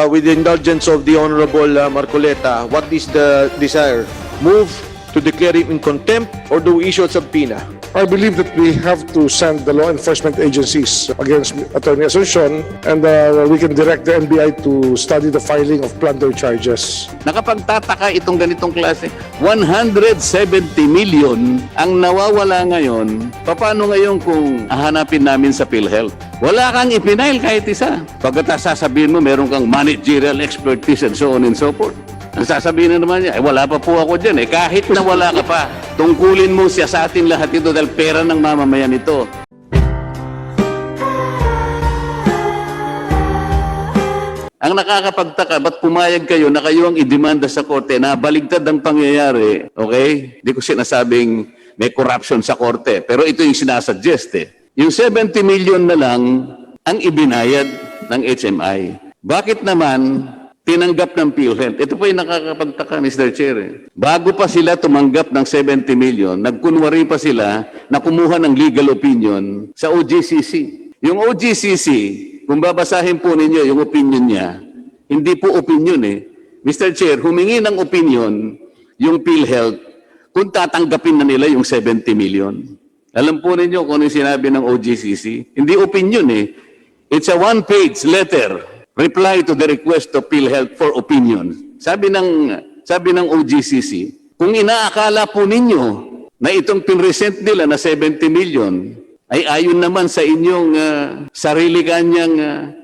with the indulgence of the Honorable Marcoleta, what is the desire? Move to declare him in contempt or do we issue a subpoena? I believe that we have to send the law enforcement agencies against Attorney Asuncion, and we can direct the NBI to study the filing of plunder charges. Nakapagtataka itong ganitong klase. 170 million ang nawawala ngayon. Paano ngayon kung hahanapin namin sa PhilHealth? Wala kang ipinail kahit isa. Pagkatapos sasabihin mo, meron kang managerial expertise and so on and so forth. Ang sasabihin na naman niya, wala pa po ako dyan. Kahit na wala ka pa, tungkulin mo siya sa ating lahat ito dahil pera ng mamamayan ito. Ang nakakapagtaka, ba't pumayag kayo na kayo ang idemanda sa korte na baligtad ang pangyayari? Okay? Hindi ko sinasabing may corruption sa korte, pero ito yung sinasuggest eh. Yung 70 million na lang ang ibinayad ng HMI. Bakit naman tinanggap ng PhilHealth? Ito po yung nakakapagtaka, Mr. Chair. Bago pa sila tumanggap ng 70 million, nagkunwari pa sila na kumuha ng legal opinion sa OGCC. Yung OGCC, kung babasahin po ninyo yung opinion niya, hindi po opinion eh. Mr. Chair, humingi ng opinion yung PhilHealth kung tatanggapin na nila yung 70 million. Alam po ninyo kung ano yung sinabi ng OGCC? Hindi opinion eh. It's a one-page letter. Reply to the request of PhilHealth for opinion. Sabi ng OGCC, kung inaakala po ninyo na itong pinresent nila na 70 million ay ayon naman sa inyong sarili kanyang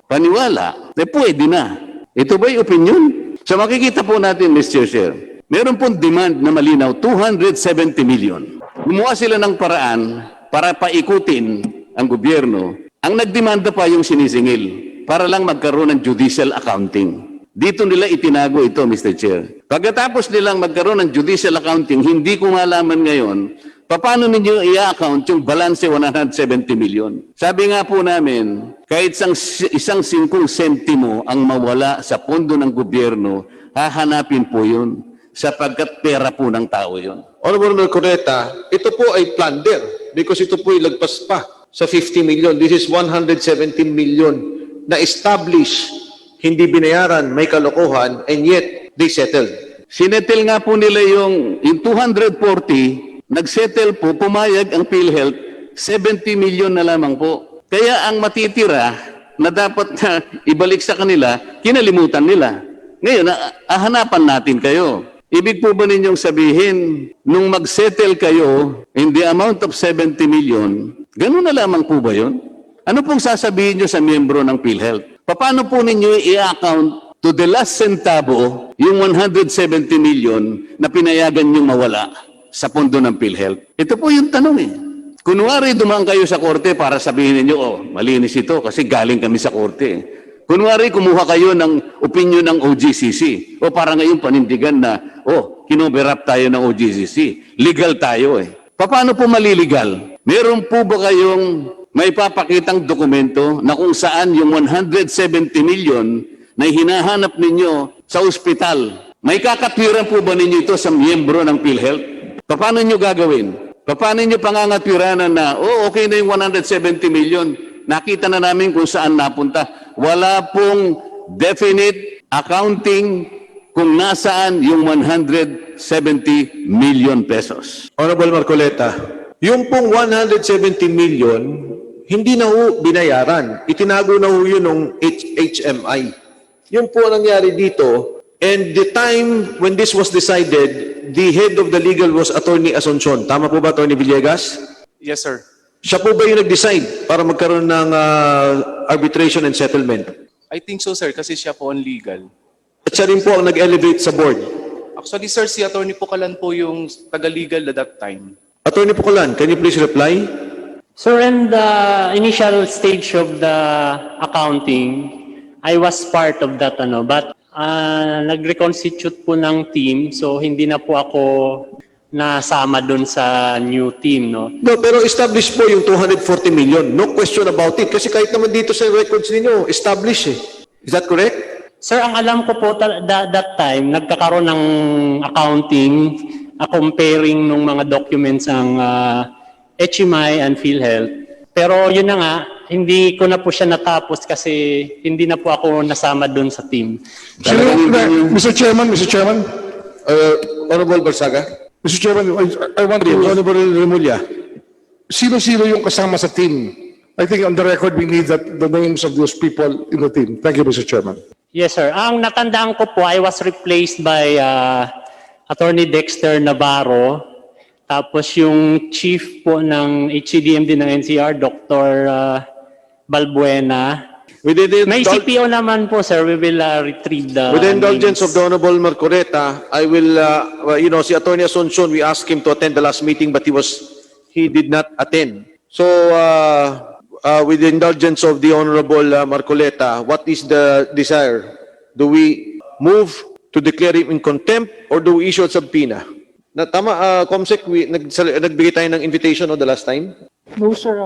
paniwala, eh pwede na. Ito ba'y opinion? So makikita po natin, Mr. Chair, meron pong demand na malinaw, 270 million. Gumawa sila ng paraan para paikutin ang gobyerno. Ang nagdemanda pa yung sinisingil para lang magkaroon ng judicial accounting. Dito nila itinago ito, Mr. Chair. Pagkatapos nilang magkaroon ng judicial accounting, hindi ko malaman ngayon, paano ninyo i-account yung balance 170 million? Sabi nga po namin, kahit isang 5 sentimo ang mawala sa pondo ng gobyerno, hahanapin po yun sapagkat pera po ng tao yun. Honorable Marcoleta, ito po ay plunder because ito po ay lagpas pa sa 50 million. This is 170 million na establish, hindi binayaran, may kalokohan, and yet they settled. Sinetel nga po nila yung 240, nagsettle po, pumayag ang PhilHealth, 70 million na lamang po. Kaya ang matitira na dapat na ibalik sa kanila, kinalimutan nila. Ngayon, hanapan natin kayo. Ibig po ba ninyong sabihin, nung mag-settle kayo in the amount of 70 million, ganun na lamang po ba yun? Ano pong sasabihin nyo sa miyembro ng PhilHealth? Paano po ninyo i-account to the last centavo yung 170 million na pinayagan nyong mawala sa pondo ng PhilHealth? Ito po yung tanong eh. Kunwari dumaan kayo sa korte para sabihin ninyo, oh, malinis ito kasi galing kami sa korte. Kunwari kumuha kayo ng opinion ng OGCC o para ngayon panindigan na, oh, kinoverap tayo ng OGCC. Legal tayo eh. Paano po maliligal? Meron po ba kayong may papakitang dokumento na kung saan yung 170 million na hinahanap ninyo sa ospital, may kakatwiran po ba ninyo ito sa miyembro ng PhilHealth? Paano nyo gagawin? Paano nyo pangangatwiranan na, oh, okay na yung 170 million, nakita na namin kung saan napunta. Wala pong definite accounting kung nasaan yung 170 million pesos. Honorable Marcoleta, yung pong 170 million, hindi na ho binayaran. Itinago na ho yun ng HMI. Yun po ang nangyari dito. And the time when this was decided, the head of the legal was Attorney Asuncion. Tama po ba, Attorney Villegas? Yes, sir. Siya po ba yung nag-decide para magkaroon ng arbitration and settlement? I think so, sir, kasi siya po on legal. At siya rin po ang nag-elevate sa board. Actually, sir, si Attorney Pucalan po yung taga-legal at that time. Attorney Pucalan, can you please reply? Sir, in the initial stage of the accounting, I was part of that, but nag-reconstitute po ng team, so hindi na po ako nasama dun sa new team, no? No, pero established po yung 240 million. No question about it. Kasi kahit naman dito sa records ninyo, established eh. Is that correct? Sir, ang alam ko po that time, nagkakaroon ng accounting, comparing ng mga documents ng HMI and PhilHealth. Pero yun na nga, hindi ko na po siya natapos kasi hindi na po ako nasama doon sa team. Mr. Chairman, Honorable Barsaga. Mr. Chairman, I want to, Honorable Remulla. sino-sino yung kasama sa team? I think on the record, we need the names of those people in the team. Thank you, Mr. Chairman. Yes, sir. Ang natandaan ko po, I was replaced by Attorney Dexter Navarro. Tapos yung chief po ng HCDMD ng NCR, Dr. Balbuena. With the, May CPO naman po, sir. We will retrieve the with the indulgence of names. the Honorable Marcoreta, I will, si Attorney Asuncion, we asked him to attend the last meeting, but he did not attend. So, with the indulgence of the Honorable Marcoleta, what is the desire? Do we move to declare him in contempt or do we issue a subpoena? Na tama, Comsec, nagbigay tayo ng invitation the last time No, sir.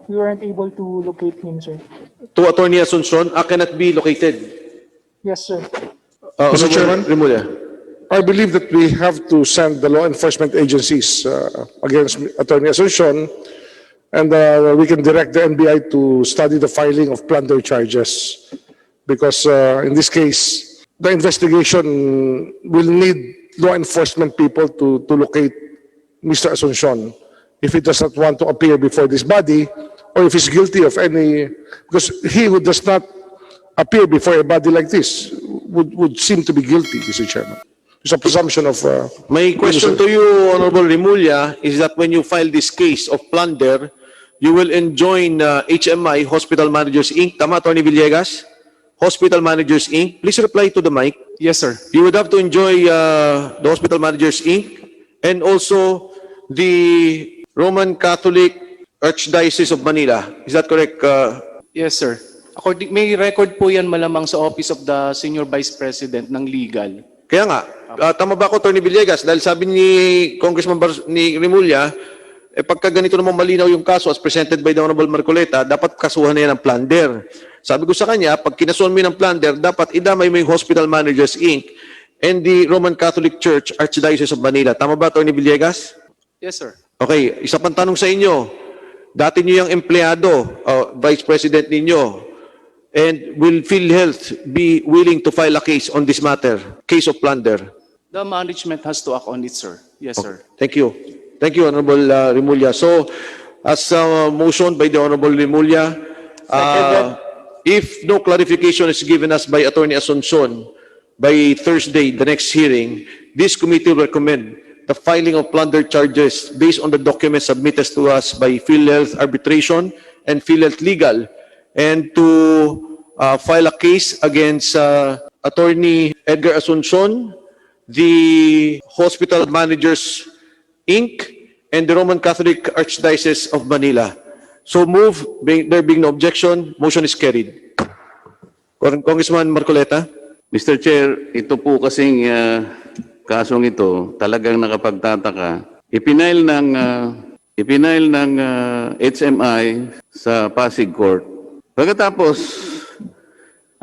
We weren't able to locate him, sir. to Attorney Asuncion, cannot be located. Yes, sir. Mr. Chairman? Remulla. I believe that we have to send the law enforcement agencies against Attorney Asuncion, and we can direct the NBI to study the filing of plunder charges. Because in this case, the investigation will need law enforcement people to locate Mr. Asuncion if he does not want to appear before this body, or if he's guilty of any, because he who does not appear before a body like this would seem to be guilty, Mr. Chairman. There's a presumption of... My question to you, Honorable Remulla, is that when you file this case of plunder, you will enjoin HMI, Hospital Managers Inc., tama, Attorney Villegas? Hospital Managers Inc., please reply to the mic. Yes, sir. You would have to enjoy the Hospital Managers Inc. and also the Roman Catholic Archdiocese of Manila. Is that correct? Yes, sir. May record po yan malamang sa Office of the Senior Vice President ng Legal. Kaya nga, tama ba ako, Attorney Villegas? Dahil sabi ni Congressman ni Remulla, pagka ganito naman malinaw yung kaso as presented by the Honorable Marcoleta, dapat kasuhan na yan ng plunder. Sabi ko sa kanya, pag kinasuhan mo ng plunder, dapat idamay mo yung Hospital Managers Inc. and the Roman Catholic Church Archdiocese of Manila. Tama ba, Attorney Villegas? Yes, sir. Okay, isa pang tanong sa inyo. Dati nyo yung empleyado, Vice President ninyo, and will PhilHealth be willing to file a case on this matter, case of plunder? The management has to act on it, sir. Yes, sir. Thank you. Thank you, Honorable Remulla. So, as motioned by the Honorable Remulla, if no clarification is given us by Attorney Asuncion by Thursday, the next hearing, this committee will recommend the filing of plunder charges based on the documents submitted to us by PhilHealth Arbitration and PhilHealth Legal, and to file a case against Attorney Edgar Asuncion, the Hospital Managers Inc., and the Roman Catholic Archdiocese of Manila. So move, there being no objection, motion is carried. Congressman Marcoleta? Mr. Chair, ito po kasing kasong ito talagang nakapagtataka. Ipinail ng HMI sa Pasig Court. Pagkatapos,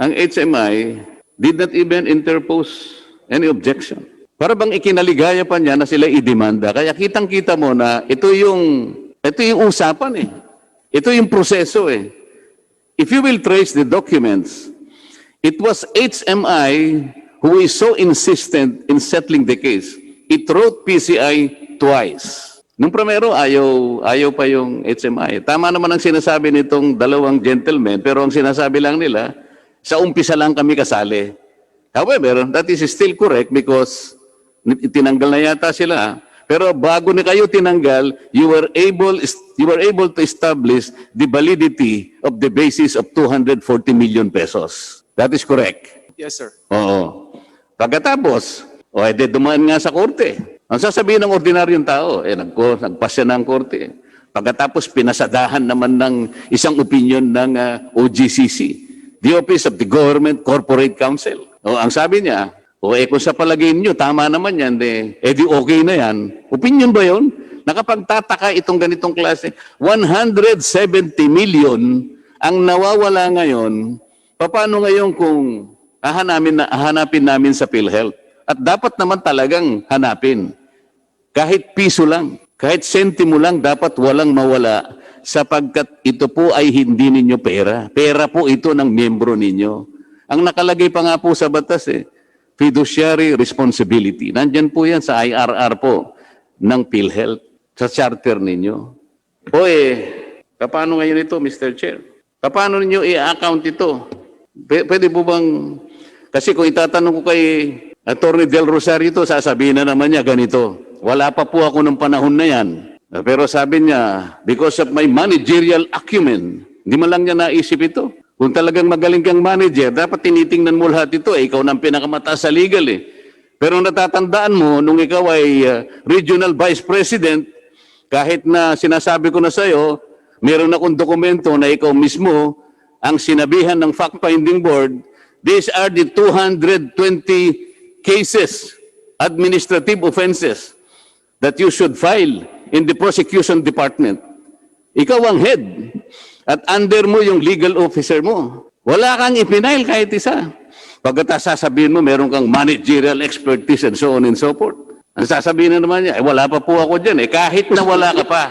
ang HMI did not even interpose any objection. Para bang ikinaligaya pa niya na sila idemanda. Kaya kitang-kita mo na ito yung usapan eh. Ito yung proseso eh. If you will trace the documents, it was HMI who is so insistent in settling the case. It wrote PCI twice. Nung primero, ayaw pa yung HMI. Tama naman ang sinasabi nitong dalawang gentlemen, pero ang sinasabi lang nila, sa umpisa lang kami kasali. However, that is still correct because tinanggal na yata sila. Pero bago na kayo tinanggal, you were able to establish the validity of the basis of 240 million pesos. That is correct. Yes, sir. Oo. Pagkatapos, edi dumaan nga sa korte. Ang sasabihin ng ordinaryong tao, nagpasya ng korte. Pagkatapos, pinasadahan naman ng isang opinion ng OGCC, the Office of the Government Corporate Counsel. Ang sabi niya, kung sa palagay niyo, tama naman yan, di okay na yan. Opinion ba yun? Nakapagtataka itong ganitong klase. 170 million ang nawawala ngayon. Paano ngayon kung hahanapin namin sa PhilHealth? At dapat naman talagang hanapin. Kahit piso lang, kahit sentimo lang, dapat walang mawala sapagkat ito po ay hindi ninyo pera. Pera po ito ng miyembro ninyo. Ang nakalagay pa nga po sa batas fiduciary responsibility. Nandyan po yan sa IRR po ng PhilHealth, sa charter ninyo. O paano ngayon ito, Mr. Chair? Paano ninyo i-account ito? Pwede po bang, kasi kung itatanong ko kay Attorney Del Rosario ito, sasabihin na naman niya ganito. Wala pa po ako ng panahon na yan. Pero sabi niya, because of my managerial acumen, hindi man lang niya naisip ito. Kung talagang magaling kang manager, dapat tinitingnan mo lahat ito. Ikaw nang pinakamataas sa legal Pero natatandaan mo, nung ikaw ay regional vice president, kahit na sinasabi ko na sa'yo, meron akong dokumento na ikaw mismo ang sinabihan ng fact-finding board, these are the 220 cases, administrative offenses, that you should file in the prosecution department. Ikaw ang head. At under mo yung legal officer mo. Wala kang ipinail kahit isa. Pagkatapos sasabihin mo, meron kang managerial expertise and so on and so forth. Ang sasabihin na naman niya, wala pa po ako dyan. Kahit na wala ka pa,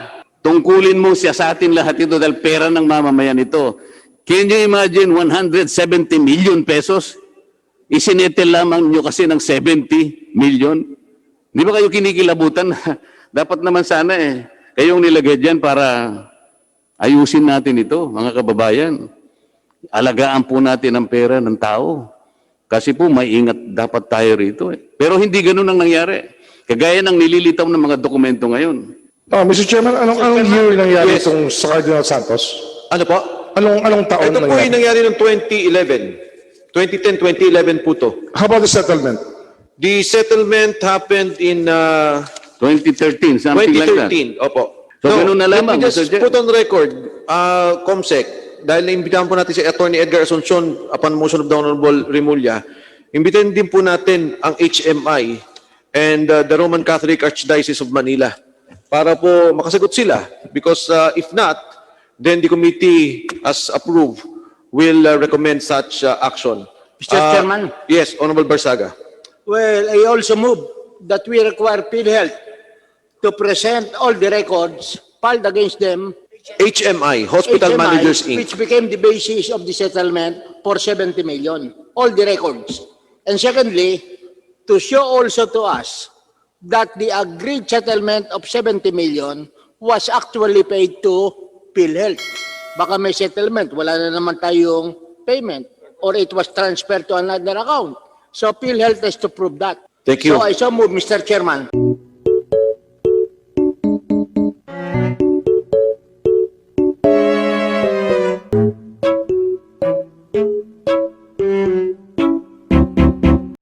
tungkulin mo siya sa atin lahat ito dahil pera ng mamamayan ito. Can you imagine 170 million pesos? Isinetel lamang nyo kasi ng 70 million. Di ba kayo kinikilabutan? Dapat naman sana kayong nilagay dyan para ayusin natin ito, mga kababayan. Alagaan po natin ang pera ng tao. Kasi po may ingat dapat tayo rito. Pero hindi ganun ang nangyari. Kagaya ng nililitaw ng mga dokumento ngayon. Mr. Chairman, anong year nangyari itong sa Cardinal Santos? Ano po? Anong taon Ito po nangyari? yung nangyari noong 2011. 2010, 2011 po to. How about the settlement? The settlement happened in 2013, something like that. 2013. Opo. So, ganun na lamang, let me just Mr. Chair. put on record, Comsec, dahil naimbitahan po natin si Attorney Edgar Asuncion upon motion of the Honorable Remulla, imbitahan din po natin ang HMI and the Roman Catholic Archdiocese of Manila para po makasagot sila. Because if not, then the committee, as approved, will recommend such action. Mr. Chairman. Yes, Honorable Barsaga. Well, I also move that we require PhilHealth to present all the records filed against them, HMI, Hospital HMI, Managers Inc. which became the basis of the settlement for 70 million. All the records. And secondly, to show also to us that the agreed settlement of 70 million was actually paid to PhilHealth. Baka may settlement, wala na naman tayong payment, or it was transferred to another account. So PhilHealth has to prove that. Thank you. So I so move, Mr. Chairman.